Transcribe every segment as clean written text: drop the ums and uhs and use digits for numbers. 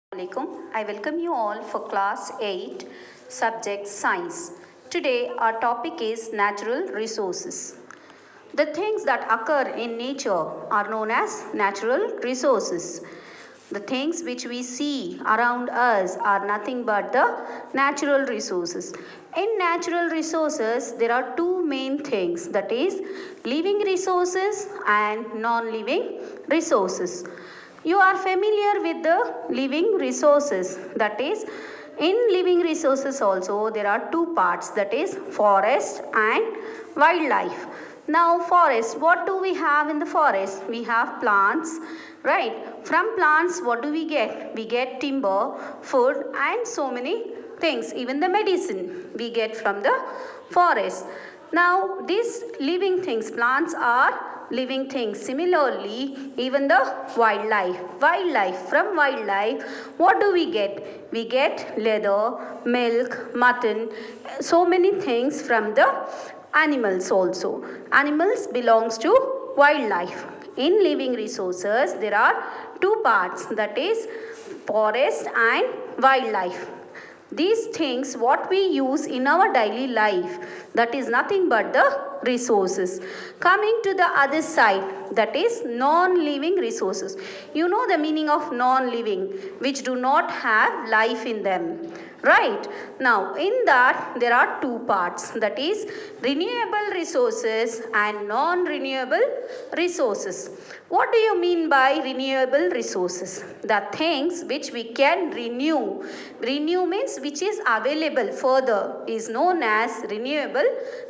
Assalamualaikum. I welcome you all for class 8 subject science. Today our topic is natural resources. The things that occur in nature are known as natural resources. The things which we see around us are nothing but the natural resources. In natural resources, there are two main things, that is living resources and non-living resources. You are familiar with the living resources, that is in living resources also there are two parts, that is forest and wildlife. Now forest, what do we have in the forest? We have plants, right? From plants what do we get? We get timber, food and so many things, even the medicine we get from the forest. Now these living things, plants are living things. Similarly, even the wildlife, from wildlife, what do we get? We get leather, milk, mutton, so many things from the animals also. Animals belongs to wildlife. In living resources, there are two parts, that is forest and wildlife. These things what we use in our daily life, that is nothing but the resources. Coming to the other side, that is non-living resources. You know the meaning of non-living, which do not have life in them, right? Now in that there are two parts, that is renewable resources and non-renewable resources. What do you mean by renewable resources? The things which we can renew. Renew means which is available further, is known as renewable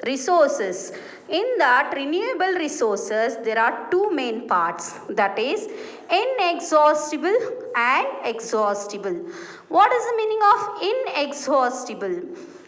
resources. In that renewable resources there are two main parts, that is inexhaustible and exhaustible. What is the meaning of inexhaustible?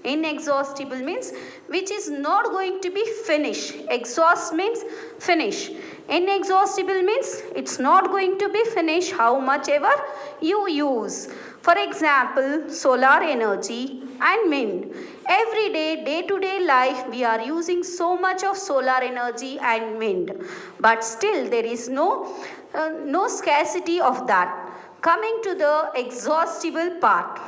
Inexhaustible means which is not going to be finished. Exhaust means finish. Inexhaustible means it's not going to be finished how much ever you use. For example, solar energy and wind. Every day, day to day life, we are using so much of solar energy and wind. But still there is no scarcity of that. Coming to the exhaustible part,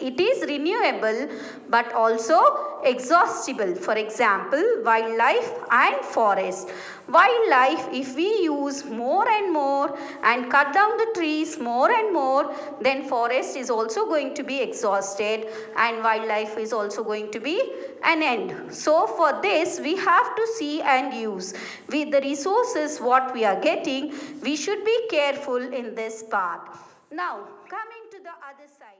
it is renewable but also exhaustible. For example, wildlife and forest. Wildlife, if we use more and more and cut down the trees more and more, then forest is also going to be exhausted and wildlife is also going to be an end. So for this we have to see and use. With the resources what we are getting, we should be careful in this part. Now coming to the other side.